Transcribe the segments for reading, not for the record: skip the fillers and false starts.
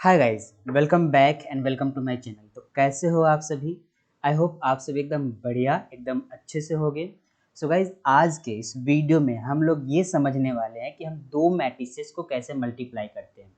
Hi guys, welcome back and welcome to my channel. तो कैसे हो आप सभी? आई होप आप सभी एकदम बढ़िया, एकदम अच्छे से होगे। सो गाइस, आज के इस वीडियो में हम लोग ये समझने वाले हैं कि हम दो मैट्रिसेस को कैसे मल्टीप्लाई करते हैं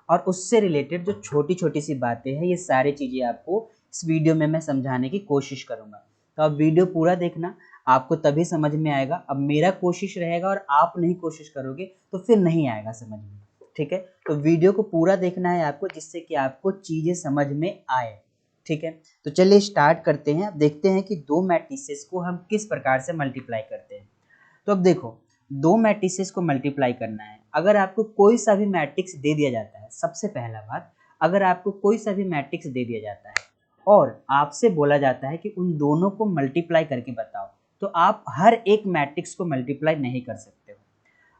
और उससे रिलेटेड जो छोटी छोटी सी बातें हैं, ये सारी चीज़ें आपको इस वीडियो में मैं समझाने की कोशिश करूँगा। तो आप वीडियो पूरा देखना, आपको तभी समझ में आएगा। अब मेरा कोशिश रहेगा और आप नहीं कोशिश करोगे तो फिर नहीं आएगा समझ में, ठीक है? तो वीडियो को पूरा देखना है आपको, जिससे कि आपको चीज़ें समझ में आए, ठीक है? तो चलिए स्टार्ट करते हैं। अब देखते हैं कि दो मैट्रिसेस को हम किस प्रकार से मल्टीप्लाई करते हैं। तो अब देखो, दो मैट्रिसेस को मल्टीप्लाई करना है। अगर आपको कोई सा भी मैट्रिक्स दे दिया जाता है, सबसे पहला बात, अगर आपको कोई सा भी मैट्रिक्स दे दिया जाता है और आपसे बोला जाता है कि उन दोनों को मल्टीप्लाई करके बताओ, तो आप हर एक मैट्रिक्स को मल्टीप्लाई नहीं कर सकते हो।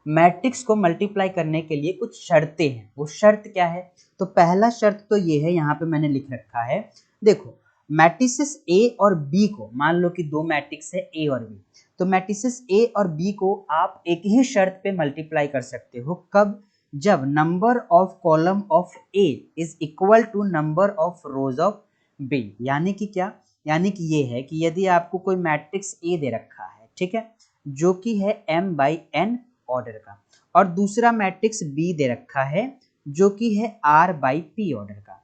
मैट्रिक्स को मल्टीप्लाई करने के लिए कुछ शर्तें हैं। वो शर्त क्या है? तो पहला शर्त तो ये है, यहाँ पे मैंने लिख रखा है। देखो, मैट्रिसेस ए और बी को, मान लो कि दो मैट्रिक्स है ए और बी, तो मैट्रिसेस ए और बी को आप एक ही शर्त पे मल्टीप्लाई कर सकते हो। कब? जब number of column of A is equal to number of rows of B. यानी कि क्या? यानी कि ये है कि यदि आपको कोई मैट्रिक्स ए दे रखा है, ठीक है, जो कि है m बाई n ऑर्डर का, और दूसरा मैट्रिक्स बी दे रखा है जो कि है r बाई p ऑर्डर का।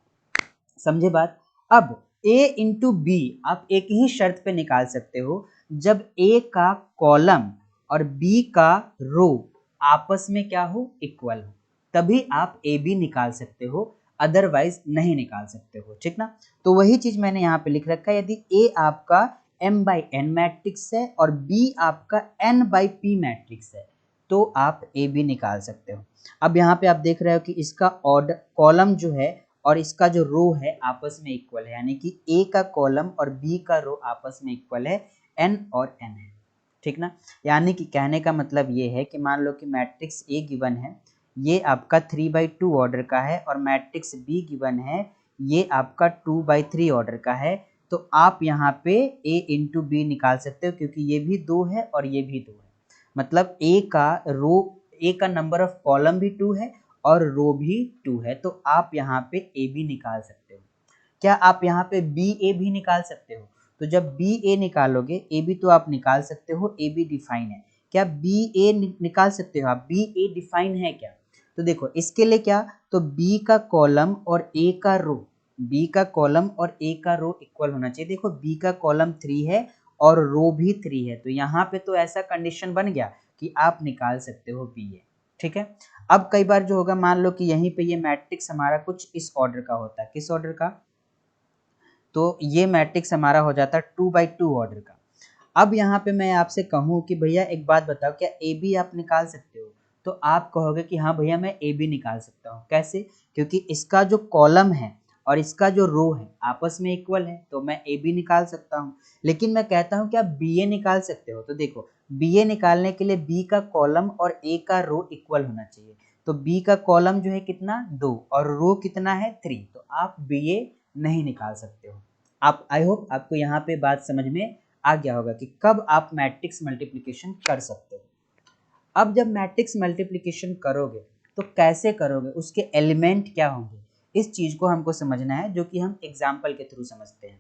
समझे बात? अब a इंटू बी आप एक ही शर्त पे निकाल सकते हो, जब a का कॉलम और b का रो आपस में क्या हो? इक्वल हो, तभी आप ए बी निकाल सकते हो, अदरवाइज नहीं निकाल सकते हो, ठीक ना? तो वही चीज मैंने यहाँ पे लिख रखा है। यदि a आपका m बाई n मैट्रिक्स है और b आपका n बाई p मैट्रिक्स है, तो आप ए बी निकाल सकते हो। अब यहाँ पे आप देख रहे हो कि इसका ऑर्डर, कॉलम जो है और इसका जो रो है आपस में इक्वल है, यानी कि ए का कॉलम और बी का रो आपस में इक्वल है, n और n है, ठीक ना? यानी कि कहने का मतलब ये है कि मान लो कि मैट्रिक्स ए गिवन है, ये आपका 3/2 ऑर्डर का है, और मैट्रिक्स बी गिवन है, ये आपका 2/3 ऑर्डर का है। तो आप यहाँ पे a इंटू बी निकाल सकते हो, क्योंकि ये भी 2 है और ये भी 2 है। मतलब ए का नंबर ऑफ कॉलम भी 2 है और रो भी 2 है, तो आप यहाँ पे ए बी निकाल सकते हो। क्या आप यहाँ पे बी ए भी निकाल सकते हो? तो जब बी ए निकालोगे, ए बी तो आप निकाल सकते हो, ए बी डिफाइन है। क्या बी ए निकाल सकते हो आप? बी ए डिफाइन है क्या? तो देखो, इसके लिए क्या, तो बी का कॉलम और ए का रो, बी का कॉलम और ए का रो इक्वल होना चाहिए। देखो, बी का कॉलम 3 है और रो भी 3 है, तो यहाँ पे तो ऐसा कंडीशन बन गया कि आप निकाल सकते हो बी ए, ठीक है? अब कई बार जो होगा, मान लो कि यहीं पे ये मैट्रिक्स हमारा कुछ इस ऑर्डर का होता है। किस ऑर्डर का? तो ये मैट्रिक्स हमारा हो जाता है 2/2 ऑर्डर का। अब यहाँ पे मैं आपसे कहूँ कि भैया एक बात बताओ, क्या ए बी आप निकाल सकते हो? तो आप कहोगे कि हाँ भैया, मैं ए बी निकाल सकता हूँ। कैसे? क्योंकि इसका जो कॉलम है और इसका जो रो है आपस में इक्वल है, तो मैं ए बी निकाल सकता हूँ। लेकिन मैं कहता हूँ कि आप बी ए निकाल सकते हो, तो देखो, बी ए निकालने के लिए बी का कॉलम और ए का रो इक्वल होना चाहिए। तो बी का कॉलम जो है कितना? 2, और रो कितना है? 3, तो आप बी ए नहीं निकाल सकते हो। आप, आई होप आपको यहाँ पे बात समझ में आ गया होगा कि कब आप मैट्रिक्स मल्टीप्लिकेशन कर सकते हो। अब जब मैट्रिक्स मल्टीप्लिकेशन करोगे तो कैसे करोगे, उसके एलिमेंट क्या होंगे, इस चीज को हमको समझना है, जो कि हम एग्जाम्पल के थ्रू समझते हैं।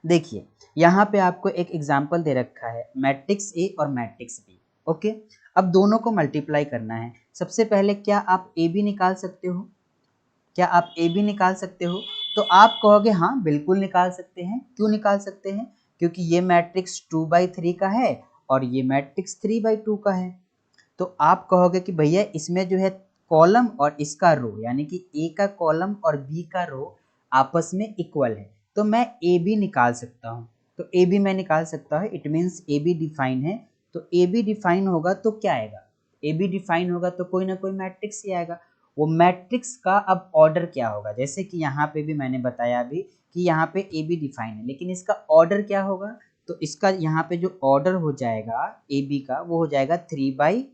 देखिए, यहाँ पे आपको एक एग्जाम्पल दे रखा है, मैट्रिक्स ए और मैट्रिक्स बी। ओके, अब दोनों को मल्टीप्लाई करना है। सबसे पहले, क्या आप ए बी निकाल सकते हो? क्या आप ए बी निकाल सकते हो? तो आप कहोगे हाँ बिल्कुल निकाल सकते हैं। क्यों निकाल सकते हैं? क्योंकि ये मैट्रिक्स 2/3 का है और ये मैट्रिक्स 3/2 का है। तो आप कहोगे कि भैया इसमें जो है कॉलम और इसका रो, यानी कि ए का कॉलम और बी का रो आपस में इक्वल है, तो मैं ए बी निकाल सकता हूँ। तो ए बी मैं निकाल सकता हूँ, it means A B define है। तो ए बी डिफाइन होगा तो क्या आएगा? ए बी डिफाइन होगा तो कोई ना कोई मैट्रिक्स ही आएगा। वो मैट्रिक्स का अब ऑर्डर क्या होगा? जैसे कि यहाँ पे भी मैंने बताया अभी कि यहाँ पे ए बी डिफाइन है, लेकिन इसका ऑर्डर क्या होगा? तो इसका यहाँ पे जो ऑर्डर हो जाएगा ए बी का, वो हो जाएगा 3/,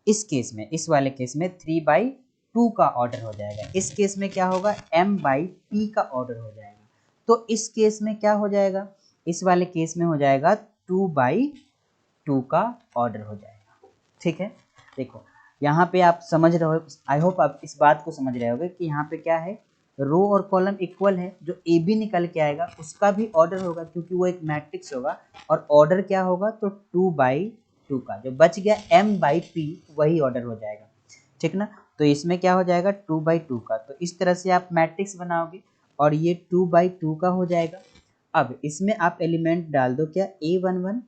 इस केस में, इस वाले केस में 3/2 का ऑर्डर हो जाएगा। इस केस में क्या होगा? m/p का ऑर्डर हो जाएगा। तो इस केस में क्या हो जाएगा? इस वाले केस में हो जाएगा 2/2 का ऑर्डर हो जाएगा, ठीक है? देखो, यहाँ पे आप समझ रहे हो, आई होप आप इस बात को समझ रहे होगे कि यहाँ पे क्या है, रो और कॉलम इक्वल है, जो ए बी निकल के आएगा उसका भी ऑर्डर होगा क्योंकि वो एक मैट्रिक्स होगा, और ऑर्डर क्या होगा, तो 2/2 का जो बच गया m/p वही ऑर्डर हो जाएगा, ठीक ना। तो इसमें क्या हो जाएगा 2/2 का, तो इस तरह से आप मैट्रिक्स बनाओगे और ये 2/2 का हो जाएगा। अब इसमें आप एलिमेंट डाल दो, क्या a11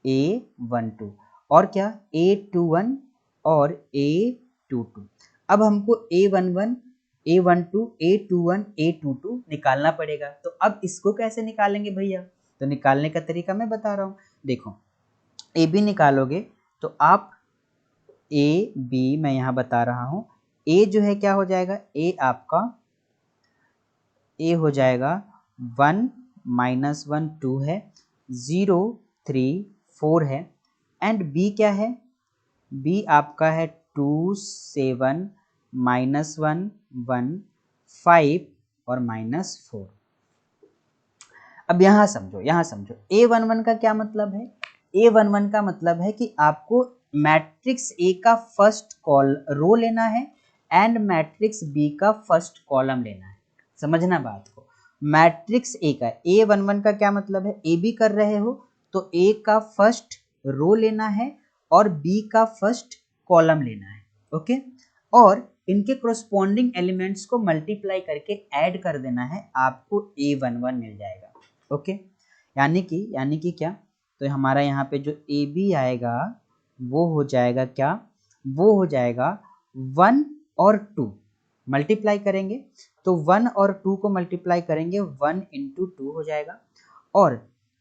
a12 और क्या a21 और a22। अब हमको a11 a12 a21 a22 निकालना पड़ेगा, तो अब इसको कैसे निकालेंगे भैया, तो निकालने का तरीका मैं बता रहा हूँ। देखो ए बी निकालोगे तो आप ए बी मैं यहाँ बता रहा हूँ, ए जो है क्या हो जाएगा, ए आपका ए हो जाएगा 1 -1 2 है, 0 3 4 है, एंड बी क्या है, बी आपका है 2 7 -1 1 5 और -4। अब यहाँ समझो, यहाँ समझो, A11 का क्या मतलब है, A11 का मतलब है कि आपको मैट्रिक्स ए का फर्स्ट रो लेना है एंड मैट्रिक्स बी का फर्स्ट कॉलम लेना है। समझना बात को, मैट्रिक्स ए का A11 का क्या मतलब है, ए बी कर रहे हो तो ए का फर्स्ट रो लेना है और बी का फर्स्ट कॉलम लेना है, ओके, और इनके कोरोस्पोंडिंग एलिमेंट्स को मल्टीप्लाई करके ऐड कर देना है, आपको A11 मिल जाएगा, ओके। यानी कि क्या, तो हमारा यहाँ पे जो ए बी आएगा वो हो जाएगा क्या, वो हो जाएगा 1 और 2 मल्टीप्लाई करेंगे, तो 1 और 2 को मल्टीप्लाई करेंगे 1 इंटू 2 हो जाएगा, और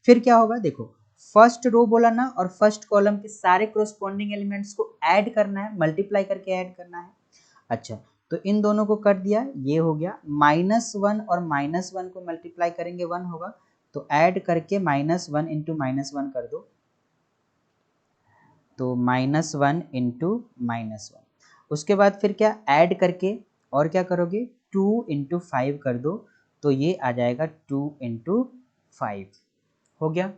फिर क्या होगा, देखो फर्स्ट रो बोला ना, और फर्स्ट कॉलम के सारे कोरोस्पोंडिंग एलिमेंट्स को ऐड करना है, मल्टीप्लाई करके ऐड करना है। अच्छा, तो इन दोनों को कर दिया, ये हो गया, -1 और -1 को मल्टीप्लाई करेंगे 1 होगा, तो ऐड करके -1 इंटू -1 कर दो, तो -1 इंटू -1, उसके बाद फिर क्या ऐड करके और क्या करोगे, 2 इंटू 5 कर दो, तो ये आ जाएगा 2 इंटू 5, हो गया।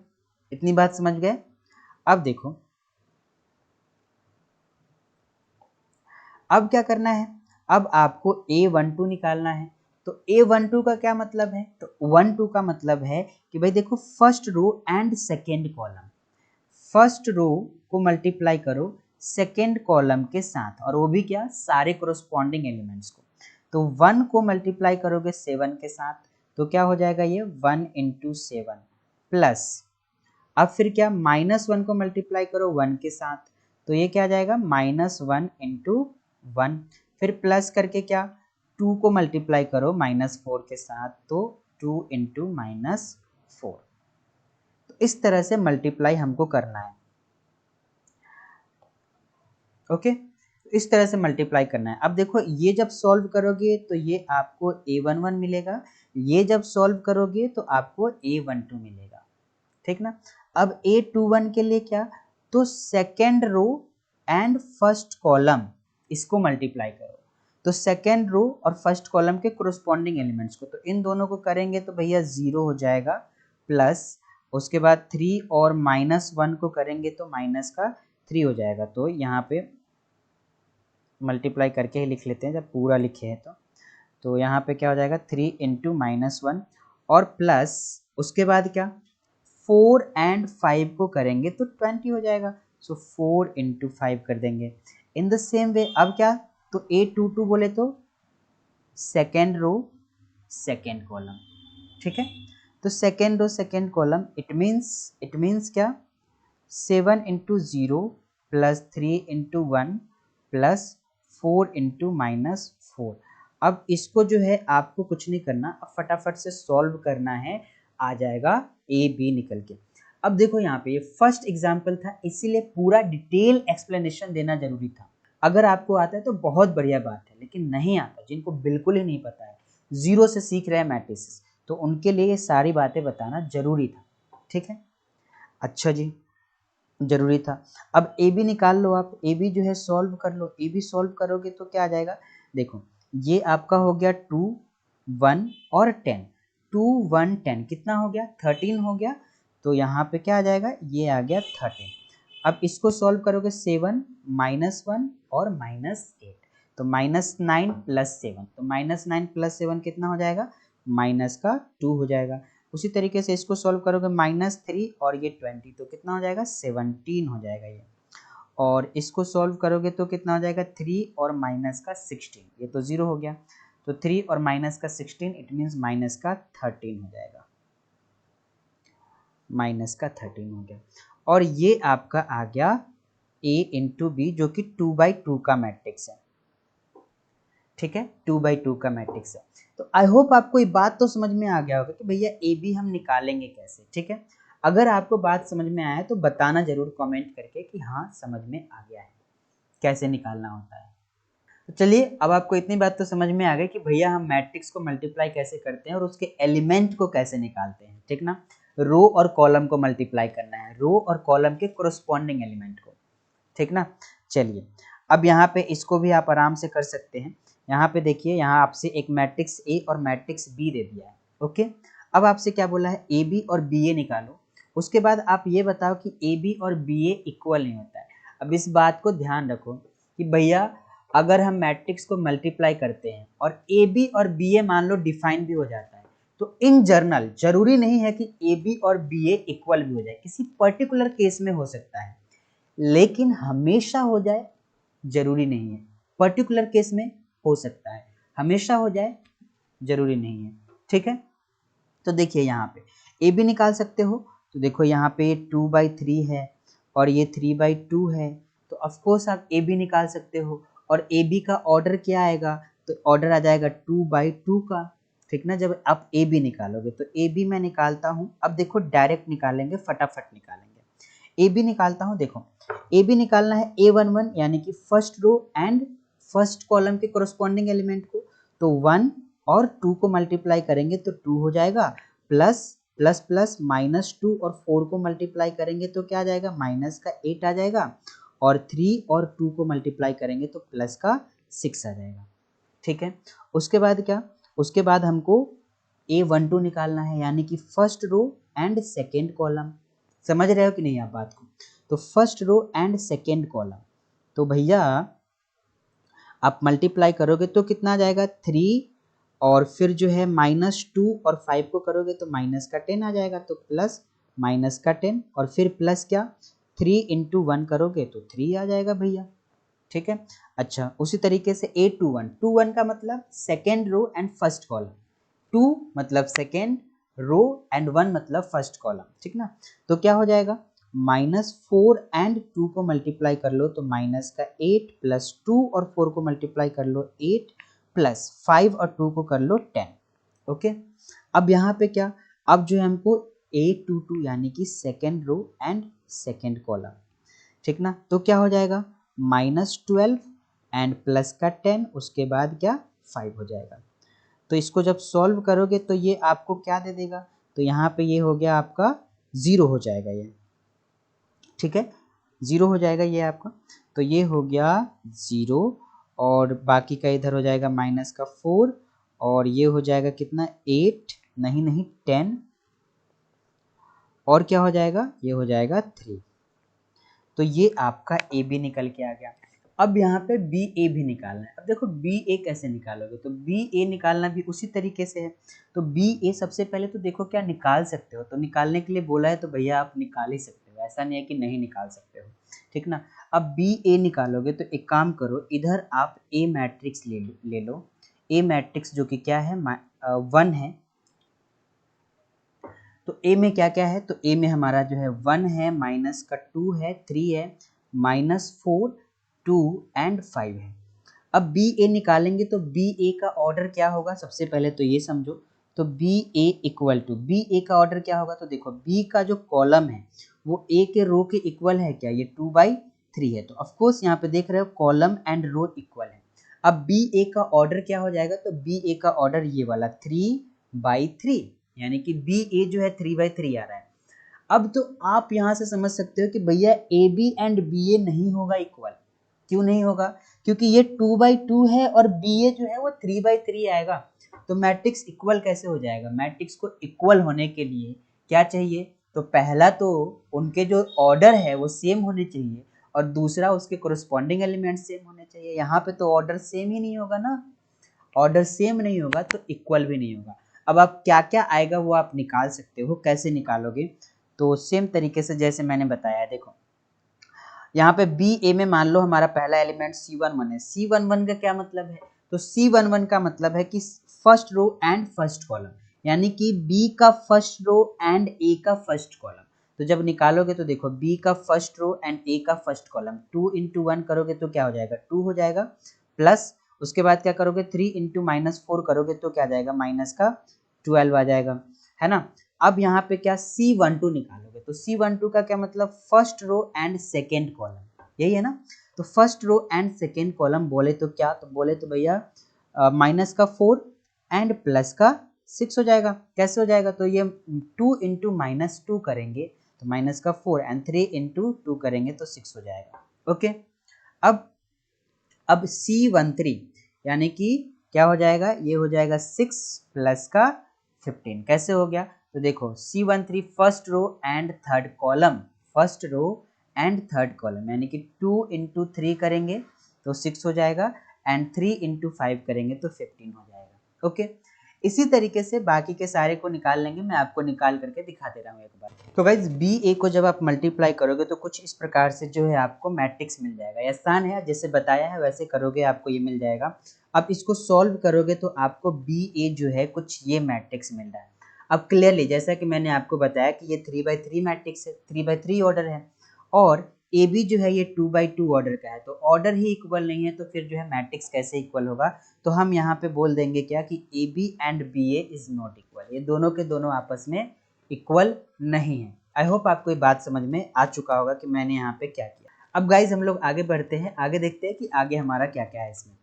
इतनी बात समझ गए। अब देखो, अब क्या करना है, अब आपको A12 निकालना है, तो A12 का क्या मतलब है, तो 12 का मतलब है कि भाई देखो first row and second column, first row को मल्टीप्लाई करो सेकेंड कॉलम के साथ, और वो भी क्या, सारे कोरोस्पोंडिंग एलिमेंट्स को, तो 1 को मल्टीप्लाई करोगे 7 के साथ, तो क्या हो जाएगा, ये 1 इंटू 7 प्लस, अब फिर क्या, -1 को मल्टीप्लाई करो 1 के साथ, तो ये क्या आ जाएगा, -1 इंटू 1, फिर प्लस करके क्या, 2 को मल्टीप्लाई करो -4 के साथ, तो 2 इंटू -4, तो इस तरह से मल्टीप्लाई हमको करना है, ओके, तो इस तरह से मल्टीप्लाई करना है। अब देखो ये जब सॉल्व करोगे तो ये आपको A11 मिलेगा, ये जब सॉल्व करोगे तो आपको A12 मिलेगा, ठीक ना। अब A21 के लिए क्या, तो second row and first column इसको मल्टीप्लाई करो, तो सेकेंड रो और फर्स्ट कॉलम के कोरोस्पोंडिंग एलिमेंट्स को, तो इन दोनों को करेंगे तो भैया 0 हो जाएगा, प्लस उसके बाद 3 और -1 को करेंगे तो माइनस का 3 हो जाएगा, तो यहाँ पे मल्टीप्लाई करके ही लिख लेते हैं, जब पूरा लिखे हैं तो यहाँ पे क्या हो जाएगा 3 इंटू -1 और प्लस उसके बाद क्या, 4 एंड 5 को करेंगे तो 20 हो जाएगा, सो 4 इंटू 5 कर देंगे। इन द सेम वे अब क्या, तो A22 बोले तो सेकेंड रो सेकेंड कॉलम, ठीक है, तो second row second column, it means क्या, 7 into 0 plus 3 into 1 plus 4 into -4। अब इसको जो है आपको कुछ नहीं करना, अब फटाफट से सॉल्व करना है, आ जाएगा ए बी निकल के। अब देखो यहाँ पे ये फर्स्ट एग्जाम्पल था, इसीलिए पूरा डिटेल एक्सप्लेनेशन देना जरूरी था। अगर आपको आता है तो बहुत बढ़िया बात है, लेकिन नहीं आता, जिनको बिल्कुल ही नहीं पता है, जीरो से सीख रहे हैं मैट्रिसेस, तो उनके लिए ये सारी बातें बताना जरूरी था, ठीक है। अच्छा जी, जरूरी था। अब ए बी निकाल लो, आप ए बी जो है सॉल्व कर लो, ए बी सॉल्व करोगे तो क्या आ जाएगा, देखो ये आपका हो गया 2 1 और 10, 2 1 10 कितना हो गया, 13 हो गया, तो यहाँ पे क्या आ जाएगा, ये आ गया 13। अब इसको सॉल्व करोगे 7 -1 और -8, तो -9 + 7, तो -9 + 7 कितना हो जाएगा, -2 हो जाएगा। उसी तरीके से इसको सॉल्व करोगे -3 और ये 20, तो कितना हो जाएगा, 17 हो जाएगा ये। और इसको सॉल्व करोगे तो कितना हो जाएगा, 3 और -16, ये तो 0 हो गया, तो 3 और -16 इट मीन्स -13 हो जाएगा, -13 हो गया। और ये आपका आ गया A × B जो कि 2/2 का मैट्रिक्स है, ठीक है, 2/2 का मैट्रिक्स है। तो आई होप आपको ये बात तो समझ में आ गया होगा कि भैया AB हम निकालेंगे कैसे, ठीक है। अगर आपको बात समझ में आया तो बताना जरूर कमेंट करके कि हाँ समझ में आ गया है, कैसे निकालना होता है। तो चलिए अब आपको इतनी बात तो समझ में आ गई कि भैया हम मैट्रिक्स को मल्टीप्लाई कैसे करते हैं और उसके एलिमेंट को कैसे निकालते हैं, ठीक ना। रो और कॉलम को मल्टीप्लाई करना है, रो और कॉलम के कोरस्पॉन्डिंग एलिमेंट को, ठीक ना। चलिए अब यहाँ पे इसको भी आप आराम से कर सकते हैं। यहाँ पे देखिए, यहाँ आपसे एक मैट्रिक्स ए और मैट्रिक्स बी दे दिया है, ओके। अब आपसे क्या बोला है, ए बी और बी ए निकालो। उसके बाद आप ये बताओ कि ए बी और बी ए इक्वल नहीं होता है। अब इस बात को ध्यान रखो कि भैया अगर हम मैट्रिक्स को मल्टीप्लाई करते हैं और ए बी और बी ए मान लो डिफाइन भी हो जाता है, तो इन जनरल जरूरी नहीं है कि ए बी और बी ए इक्वल भी हो जाए, किसी पर्टिकुलर केस में हो सकता है, लेकिन हमेशा हो जाए जरूरी नहीं है। पर्टिकुलर केस में हो सकता है, हमेशा हो जाए जरूरी नहीं है, ठीक है। तो देखिए यहाँ पे ए बी निकाल सकते हो, तो देखो यहाँ पे 2/3 है और ये 3/2 है, तो ऑफकोर्स आप ए बी निकाल सकते हो। और ए बी का ऑर्डर क्या आएगा, तो ऑर्डर आ जाएगा 2/2 का, ठीक ना। जब आप ए बी निकालोगे तो ए बी मैं निकालता हूँ, अब देखो डायरेक्ट निकालेंगे, फटाफट निकालेंगे। ए बी निकालता हूँ, देखो ए बी निकालना है A11 यानी कि first row and first column के कोरस्पॉन्डिंग एलिमेंट को, तो 1 और 2 को मल्टीप्लाई करेंगे तो 2 हो जाएगा, प्लस प्लस प्लस -2 और 4 को मल्टीप्लाई करेंगे तो क्या आ जाएगा, -8 आ जाएगा, और 3 और 2 को मल्टीप्लाई करेंगे तो +6 आ जाएगा, ठीक है। उसके बाद क्या, उसके बाद हमको A12 निकालना है यानी कि first row and second column. समझ रहे हो कि नहीं आप बात को, तो first row and second column, तो भैया आप मल्टीप्लाई करोगे तो कितना आ जाएगा, 3 और फिर जो है -2 और 5 को करोगे तो -10 आ जाएगा, तो प्लस -10 और फिर प्लस क्या, 3 × 1 करोगे तो 3 आ जाएगा भैया, ठीक है। अच्छा उसी तरीके से A21 का मतलब second row and first column, 2 मतलब सेकेंड रो एंड 1 मतलब फर्स्ट कॉलम, ठीक ना। तो क्या हो जाएगा, -4 एंड 2 को मल्टीप्लाई कर लो तो -8 प्लस 2 और 4 को मल्टीप्लाई कर लो 8 प्लस 5 और 2 को कर लो 10, ओके। अब यहाँ पे क्या, अब जो है हमको A22 यानी कि second row and second column, ठीक ना। तो क्या हो जाएगा, -12 एंड प्लस का 10, उसके बाद क्या 5 हो जाएगा। तो इसको जब सॉल्व करोगे तो ये आपको क्या दे देगा, तो यहाँ पे ये हो गया आपका 0 हो जाएगा ये, ठीक है, 0 हो जाएगा ये आपका। तो ये हो गया 0 और बाकी का इधर हो जाएगा -4 और ये हो जाएगा कितना 8, नहीं 10, और क्या हो जाएगा, ये हो जाएगा 3। तो ये आपका ए बी निकल के आ गया। अब यहाँ पे बी ए भी निकालना है। अब देखो बी ए कैसे निकालोगे, तो बी ए निकालना भी उसी तरीके से है। तो बी ए सबसे पहले तो देखो क्या निकाल सकते हो, तो निकालने के लिए बोला है तो भैया आप निकाल ही सकते हो, ऐसा नहीं है कि नहीं निकाल सकते हो, ठीक ना। अब बी ए निकालोगे तो एक काम करो, इधर आप ए मैट्रिक्स ले लो। ए मैट्रिक्स जो कि क्या है, 1 है। तो ए में क्या क्या है, तो ए में हमारा जो है 1 है, माइनस का 2 है, 3 है, -4, 2 एंड 5 है। अब बी ए निकालेंगे तो बी ए का ऑर्डर क्या होगा, सबसे पहले तो ये समझो। तो B A equal to, B A का ऑर्डर क्या होगा, तो देखो बी का जो कॉलम है वो ए के रो के इक्वल है क्या, ये 2/3 है, तो ऑफकोर्स यहाँ पे देख रहे हो कॉलम एंड रो इक्वल है। अब बी ए का ऑर्डर क्या हो जाएगा, तो बी ए का ऑर्डर ये वाला 3/3, यानी कि बी ए जो है 3/3 आ रहा है। अब तो आप यहाँ से समझ सकते हो कि भैया ए बी एंड बी ए नहीं होगा इक्वल। क्यों नहीं होगा, क्योंकि ये 2/2 है और बी ए जो है वो 3/3 आएगा। तो मैट्रिक्स इक्वल कैसे हो जाएगा, मैट्रिक्स को इक्वल होने के लिए क्या चाहिए, तो पहला तो उनके जो ऑर्डर है वो सेम होने चाहिए और दूसरा उसके कोरस्पॉन्डिंग एलिमेंट सेम होने चाहिए। यहाँ पे तो ऑर्डर सेम ही नहीं होगा ना, ऑर्डर सेम नहीं होगा तो इक्वल भी नहीं होगा। अब आप क्या क्या आएगा वो आप निकाल सकते हो, कैसे निकालोगे, तो सेम तरीके से जैसे मैंने बताया। देखो यहाँ पे बी ए में मान लो हमारा पहला एलिमेंट C11 है। C11 का क्या मतलब है, तो C11 का मतलब है कि first row and first column, यानी कि बी का फर्स्ट रो एंड ए का फर्स्ट कॉलम। तो जब निकालोगे तो देखो बी का फर्स्ट रो एंड ए का फर्स्ट कॉलम 2 इंटू 1 करोगे तो क्या हो जाएगा 2 हो जाएगा, प्लस उसके बाद क्या करोगे 3 इंटू -4 करोगे तो क्या आ जाएगा माइनस का 12 आ जाएगा, है ना। अब यहाँ पे क्या C12 निकालोगे तो C12 का क्या मतलब first row and second column, यही है ना। तो first row and second column बोले तो क्या, तो बोले तो भैया माइनस का 4 एंड प्लस का 6 हो जाएगा। कैसे हो जाएगा, तो ये 2 इंटू -2 करेंगे तो माइनस का 4 एंड 3 इंटू 2 करेंगे तो 6 हो जाएगा। ओके, अब C13 यानी कि क्या हो जाएगा, ये हो जाएगा 6 प्लस का 15। कैसे हो गया, तो देखो C13 first row and third column, first row and third column यानी कि 2 इंटू 3 करेंगे तो 6 हो जाएगा एंड 3 इंटू 5 करेंगे तो 15 हो जाएगा। ओके, इसी तरीके से बाकी के सारे को निकाल लेंगे, मैं आपको निकाल करके दिखा दे रहा हूँ एक बार। तो गाइज बी ए को जब आप मल्टीप्लाई करोगे तो कुछ इस प्रकार से जो है आपको मैट्रिक्स मिल जाएगा। आसान है, जैसे बताया है वैसे करोगे आपको ये मिल जाएगा। अब इसको सॉल्व करोगे तो आपको बी ए जो है कुछ ये मैट्रिक्स मिल रहा है। अब क्लियरली जैसा कि मैंने आपको बताया कि ये 3x3 मैट्रिक्स है, 3x3 ऑर्डर है और ए बी जो है ये 2x2 ऑर्डर का है। तो ऑर्डर ही इक्वल नहीं है तो फिर जो है मैट्रिक्स कैसे इक्वल होगा, तो हम यहाँ पे बोल देंगे क्या कि A B and B A is not equal, ये दोनों के दोनों आपस में इक्वल नहीं है। आई होप आपको ये बात समझ में आ चुका होगा कि मैंने यहाँ पे क्या किया। अब गाइज हम लोग आगे बढ़ते हैं, आगे देखते हैं कि आगे हमारा क्या क्या है इसमें।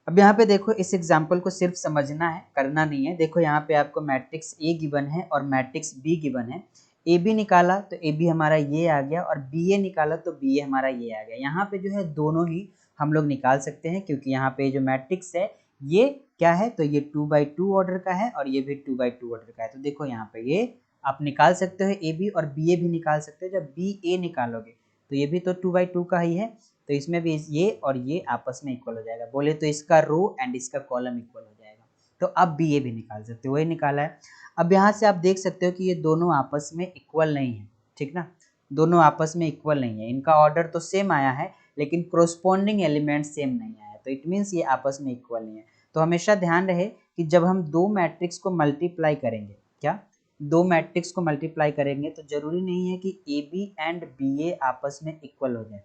अब यहाँ पे देखो इस एग्जाम्पल को सिर्फ समझना है, करना नहीं है। देखो यहाँ पे आपको मैट्रिक्स ए गिवन है और मैट्रिक्स बी गिवन है। ए बी निकाला तो ए बी हमारा ये आ गया और बी ए निकाला तो बी ए हमारा ये आ गया। यहाँ पे जो है दोनों ही हम लोग निकाल सकते हैं क्योंकि यहाँ पे जो मैट्रिक्स है ये क्या है, तो ये 2x2 ऑर्डर का है और ये भी 2x2 ऑर्डर का है। तो देखो यहाँ पे ये आप निकाल सकते हो ए बी और बी ए भी निकाल सकते हो। जब बी ए निकालोगे तो ये भी तो 2x2 का ही है, तो इसमें भी ये और ये आपस में इक्वल हो जाएगा। बोले तो इसका रो एंड इसका कॉलम इक्वल हो जाएगा। तो अब भी ये भी निकाल सकते हो, वही निकाला है। अब यहाँ से आप देख सकते हो कि ये दोनों आपस में इक्वल नहीं है, ठीक ना, दोनों आपस में इक्वल नहीं है। इनका ऑर्डर तो सेम आया है लेकिन कोरस्पॉन्डिंग एलिमेंट सेम नहीं आया, तो इट मीन्स ये आपस में इक्वल नहीं है। तो हमेशा ध्यान रहे कि जब हम दो मैट्रिक्स को मल्टीप्लाई करेंगे, क्या दो मैट्रिक्स को मल्टीप्लाई करेंगे तो जरूरी नहीं है कि ए बी एंड बी ए आपस में इक्वल हो जाए,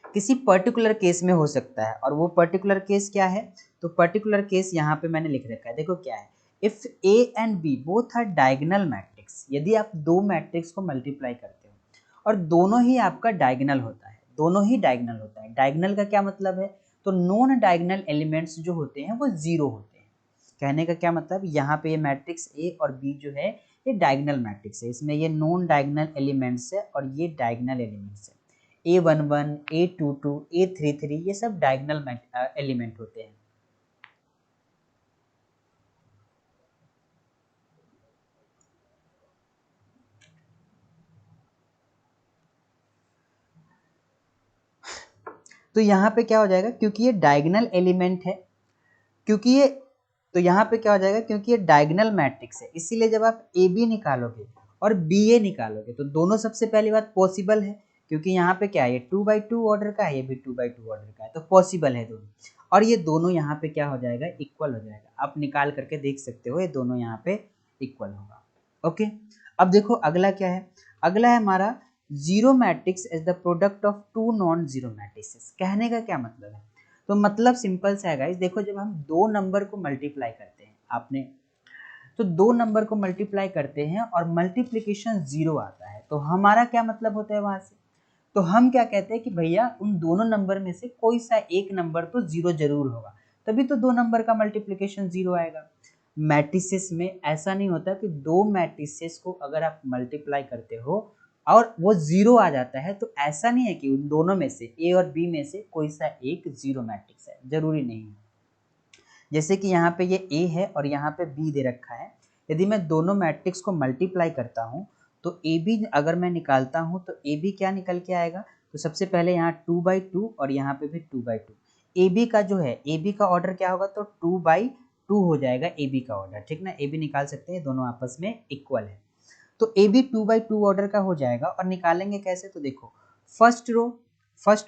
किसी पर्टिकुलर केस में हो सकता है। और वो पर्टिकुलर केस क्या है, तो पर्टिकुलर केस यहाँ पे मैंने लिख रखा है, देखो क्या है। If A and B both are diagonal matrix, यदि आप दो मैट्रिक्स को मल्टीप्लाई करते हो और दोनों ही आपका डायगोनल होता है, दोनों ही डायगोनल होता है। डायगोनल का क्या मतलब है, तो नॉन डायगोनल एलिमेंट्स जो होते हैं वो जीरो होते हैं। कहने का क्या मतलब, यहाँ पे ये मैट्रिक्स ए और बी जो है ये डायगोनल मैट्रिक्स है, इसमें ये नॉन डायगोनल एलिमेंट्स है और ये डायगोनल एलिमेंट्स है। A11, A22, A33 ये सब डायगोनल एलिमेंट होते हैं। तो यहाँ पे क्या हो जाएगा, क्योंकि ये डायगोनल एलिमेंट है, क्योंकि ये, तो यहाँ पे क्या हो जाएगा, क्योंकि ये डायगोनल मैट्रिक्स है इसीलिए जब आप ए बी निकालोगे और बी ए निकालोगे तो दोनों सबसे पहली बात पॉसिबल है, क्योंकि यहाँ पे क्या है ये 2x2 ऑर्डर का है, ये भी 2x2 ऑर्डर का है, तो पॉसिबल है दोनों। और ये दोनों यहाँ पे क्या हो जाएगा, इक्वल हो जाएगा। आप निकाल करके देख सकते हो ये दोनों यहाँ पे इक्वल होगा। ओके, अब देखो अगला क्या है, अगला है हमारा zero matrix is the product of two non zero matrices. कहने का क्या मतलब है, तो मतलब सिंपल सा है गाइस। देखो जब हम दो नंबर को मल्टीप्लाई करते हैं, आपने तो दो नंबर को मल्टीप्लाई करते हैं और मल्टीप्लिकेशन जीरो आता है, तो हमारा क्या मतलब होता है वहां से, तो हम क्या कहते हैं कि भैया उन दोनों नंबर में से कोई सा एक नंबर तो जीरो जरूर होगा, तभी तो दो नंबर का मल्टीप्लिकेशन जीरो आएगा। मैट्रिसेस में ऐसा नहीं होता कि दो मैट्रिसेस को अगर आप मल्टीप्लाई करते हो और वो जीरो आ जाता है, तो ऐसा नहीं है कि उन दोनों में से ए और बी में से कोई सा एक जीरो मैट्रिक्स है, जरूरी नहीं है। जैसे कि यहाँ पे ये ए है और यहाँ पे बी दे रखा है, यदि मैं दोनों मैट्रिक्स को मल्टीप्लाई करता हूँ तो ए बी अगर मैं निकालता हूँ तो ए बी क्या निकल के आएगा, तो सबसे पहले यहाँ 2/2 और यहाँ पे भी 2/2। ए बी का जो है ए बी का ऑर्डर क्या होगा, तो 2/2 हो जाएगा ए बी का ऑर्डर, ठीक ना। ए बी निकाल सकते हैं, दोनों आपस में इक्वल है, तो ए बी 2/2 ऑर्डर का हो जाएगा। और निकालेंगे कैसे, तो देखो first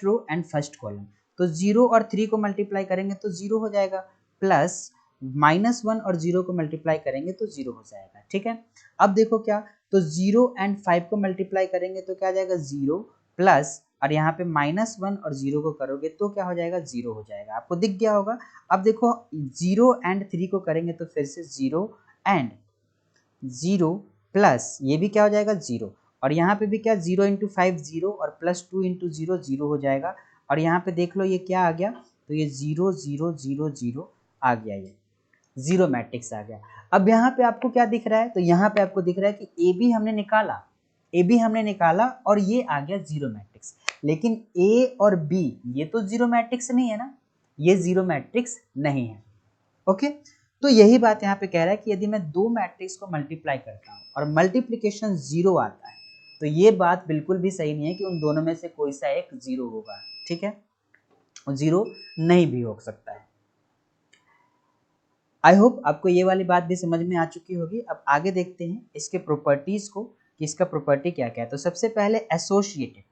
row and first column, तो 0 और 3 को मल्टीप्लाई करेंगे तो 0 हो जाएगा, प्लस -1 और 0 को मल्टीप्लाई करेंगे तो 0 हो जाएगा, ठीक है। अब देखो क्या, तो 0 एंड 5 को मल्टीप्लाई करेंगे तो क्या आ जाएगा 0, प्लस और यहाँ पे -1 और 0 को करोगे तो क्या हो जाएगा 0 हो जाएगा, आपको दिख गया होगा। अब देखो 0 एंड 3 को करेंगे तो फिर से 0 एंड 0 प्लस ये भी क्या हो जाएगा 0, और यहाँ पे भी क्या 0 इंटू 5 0 और प्लस 2 इंटू 0 0 हो जाएगा। और यहाँ पे देख लो ये क्या आ गया, तो ये 0 0 0 0 आ गया, ये जीरो मैट्रिक्स आ गया। अब यहाँ पे आपको क्या दिख रहा है, तो यहाँ पे आपको दिख रहा है कि ए बी हमने निकाला और ये आ गया जीरो मैट्रिक्स, लेकिन ए और बी ये तो जीरो मैट्रिक्स नहीं है ना, ये जीरो मैट्रिक्स नहीं है। ओके, तो यही बात यहाँ पे कह रहा है कि यदि मैं दो मैट्रिक्स को मल्टीप्लाई करता हूँ और मल्टीप्लिकेशन जीरो आता है तो ये बात बिल्कुल भी सही नहीं है कि उन दोनों में से कोई सा एक जीरो होगा, ठीक है, जीरो नहीं भी हो सकता है। आई होप आपको ये वाली बात भी समझ में आ चुकी होगी। अब आगे देखते हैं इसके प्रॉपर्टीज को कि इसका प्रॉपर्टी क्या क्या है। तो सबसे पहले एसोसिएटेड,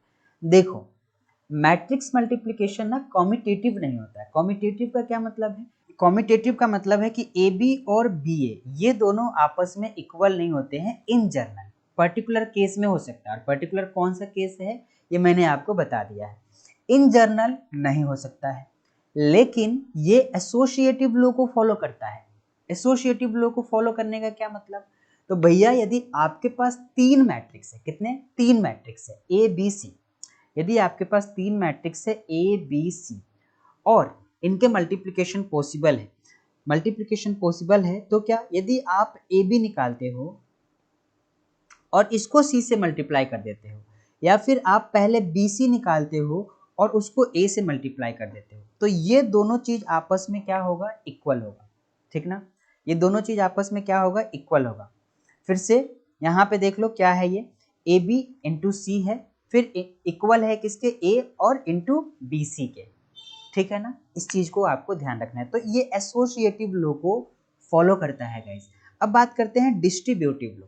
देखो मैट्रिक्स मल्टीप्लिकेशन ना कॉम्यूटेटिव नहीं होता है। कॉम्यूटेटिव का क्या मतलब है, कॉम्यूटेटिव का मतलब है कि ए बी और बी ए ये दोनों आपस में इक्वल नहीं होते हैं इन जनरल, पर्टिकुलर केस में हो सकता है, और पर्टिकुलर कौन सा केस है ये मैंने आपको बता दिया है। इन जनरल नहीं हो सकता है, लेकिन ये एसोसिएटिव लॉ को फॉलो करता है। एसोसिएटिव लॉ को फॉलो करने का क्या मतलब, तो भैया यदि आपके पास तीन मैट्रिक्स है, कितने, तीन मैट्रिक्स है ए बी सी, यदि आपके पास तीन मैट्रिक्स है ए बी सी और इनके मल्टीप्लिकेशन पॉसिबल है तो क्या, यदि आप ए बी निकालते हो और इसको सी से मल्टीप्लाई कर देते हो, या फिर आप पहले बी सी निकालते हो और उसको ए से मल्टीप्लाई कर देते हो, तो ये दोनों चीज आपस में क्या होगा, इक्वल होगा, ठीक ना। ये दोनों चीज आपस में क्या होगा, इक्वल होगा। फिर से यहाँ पे देख लो क्या है, ये ए बी इंटू सी है, फिर इक्वल है किसके, ए और इंटू बी सी के, ठीक है ना। इस चीज को आपको ध्यान रखना है। तो ये एसोसिएटिव लॉ को फॉलो करता है गाइस। अब बात करते हैं डिस्ट्रीब्यूटिव लॉ।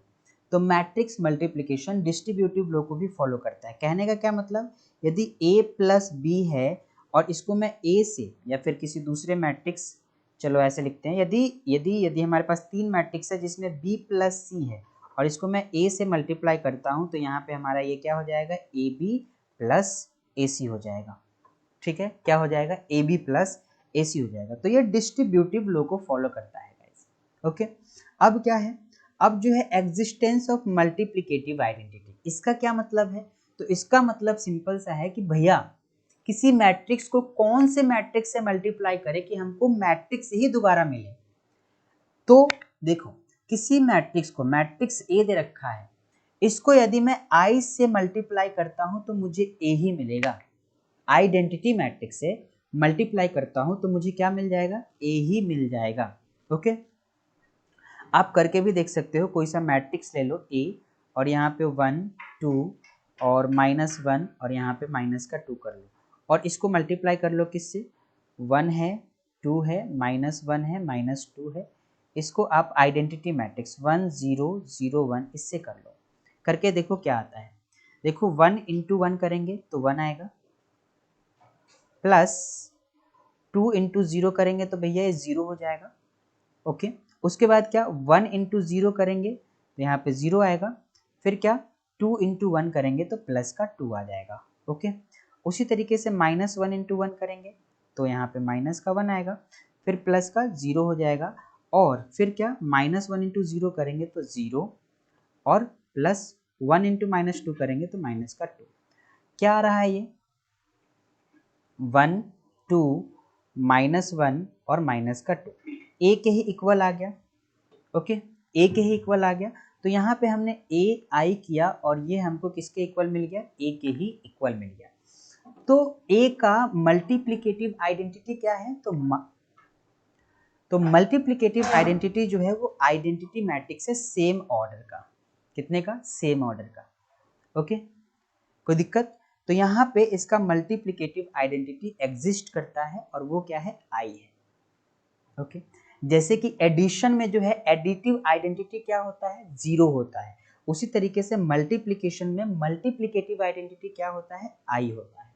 तो मैट्रिक्स मल्टीप्लिकेशन डिस्ट्रीब्यूटिव लॉ को भी फॉलो करता है। कहने का क्या मतलब, यदि a प्लस बी है और इसको मैं a से या फिर किसी दूसरे मैट्रिक्स, चलो ऐसे लिखते हैं, यदि यदि यदि हमारे पास तीन मैट्रिक्स है जिसमें b प्लस सी है और इसको मैं a से मल्टीप्लाई करता हूं तो यहाँ पे हमारा ये क्या हो जाएगा, ए बी प्लस ए सी हो जाएगा, ठीक है, क्या हो जाएगा, ए बी प्लस ए सी हो जाएगा। तो ये डिस्ट्रीब्यूटिव लॉ को फॉलो करता है गाइस। ओके, अब क्या है, अब जो है एग्जिस्टेंस ऑफ मल्टीप्लिकेटिव आइडेंटिटी, इसका क्या मतलब है, तो इसका मतलब सिंपल सा है कि भैया किसी मैट्रिक्स को कौन से मैट्रिक्स से मल्टीप्लाई करें कि हमको मैट्रिक्स ही दोबारा मिले। तो देखो किसी मैट्रिक्स को, मैट्रिक्स ए दे रखा है, इसको यदि मैं आई से मल्टीप्लाई करता हूं तो मुझे ए ही मिलेगा। आइडेंटिटी मैट्रिक्स से मल्टीप्लाई करता हूं तो मुझे क्या मिल जाएगा, ए ही मिल जाएगा। ओके, आप करके भी देख सकते हो, कोई सा मैट्रिक्स ले लो ए और यहाँ पे 1 2 और -1 और यहाँ पे माइनस का 2 कर लो और इसको मल्टीप्लाई कर लो किससे, 1 है 2 है -1 है -2 है, इसको आप आइडेंटिटी मैट्रिक्स 1 0 0 1 इससे कर लो, करके देखो क्या आता है। देखो 1 इंटू 1 करेंगे तो 1 आएगा, प्लस 2 इंटू 0 करेंगे तो भैया ये 0 हो जाएगा। ओके, उसके बाद क्या, 1 इंटू 0 करेंगे तो यहाँ पे 0 आएगा, फिर क्या 2 इंटू 1 करेंगे तो प्लस का 2 आ जाएगा। ओके, उसी तरीके से -1 इंटू 1 करेंगे तो यहाँ पे माइनस का 1 आएगा, फिर प्लस का 0 हो जाएगा, और फिर क्या -1 इंटू 0 करेंगे तो 0 और प्लस 1 इंटू -2 करेंगे तो माइनस का 2, क्या आ रहा है ये 1 2 -1 और माइनस का 2, ए के ही इक्वल आ गया। ओके, ए के ही इक्वल आ गया, तो यहाँ पे हमने ए आई किया और ये हमको किसके इक्वल मिल गया, ए के ही इक्वल मिल गया। तो ए का मल्टीप्लिकेटिव आइडेंटिटी क्या है, तो तो मल्टीप्लिकेटिव आइडेंटिटी जो है वो आइडेंटिटी मैट्रिक्स है सेम ऑर्डर का। कितने का? सेम ऑर्डर का। ओके, कोई दिक्कत? तो यहाँ पे इसका मल्टीप्लिकेटिव आइडेंटिटी एग्जिस्ट करता है और वो क्या है? आई है। ओके, जैसे कि एडिशन में जो है एडिटिव आइडेंटिटी क्या होता है? 0 होता है। उसी तरीके से मल्टीप्लिकेशन में मल्टीप्लिकेटिव आइडेंटिटी क्या होता है? आई होता है।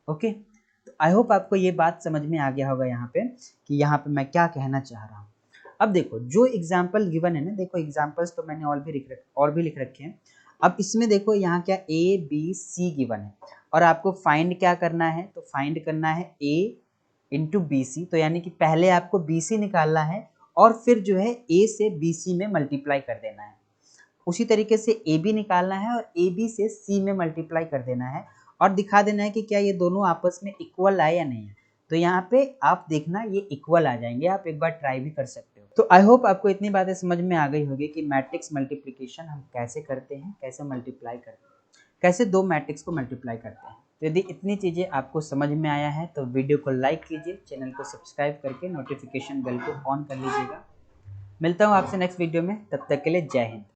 ओके, तो आई होप आपको ये बात समझ में आ गया होगा यहाँ पे कि यहाँ पे मैं क्या कहना चाह रहा हूँ। अब देखो जो एग्जाम्पल गिवन है ना, देखो एग्जाम्पल्स तो मैंने और भी लिख रखे हैं। अब इसमें देखो यहाँ क्या ए बी सी गिवन है और आपको फाइंड क्या करना है? तो फाइंड करना है ए इंटू बी सी। तो यानी कि पहले आपको बी सी निकालना है और फिर जो है ए से बी सी में मल्टीप्लाई कर देना है। उसी तरीके से ए बी निकालना है और ए बी से सी में मल्टीप्लाई कर देना है और दिखा देना है कि क्या ये दोनों आपस में इक्वल आए या नहीं है। तो यहाँ पे आप देखना ये इक्वल आ जाएंगे, आप एक बार ट्राई भी कर सकते हो। तो आई होप आपको इतनी बातें समझ में आ गई होगी कि मैट्रिक्स मल्टीप्लिकेशन हम कैसे करते हैं, कैसे मल्टीप्लाई करते हैं, कैसे दो मैट्रिक्स को मल्टीप्लाई करते हैं। तो यदि इतनी चीज़ें आपको समझ में आया है तो वीडियो को लाइक कीजिए, चैनल को सब्सक्राइब करके नोटिफिकेशन बेल को ऑन कर लीजिएगा। मिलता हूँ आपसे नेक्स्ट वीडियो में, तब तक के लिए जय हिंद।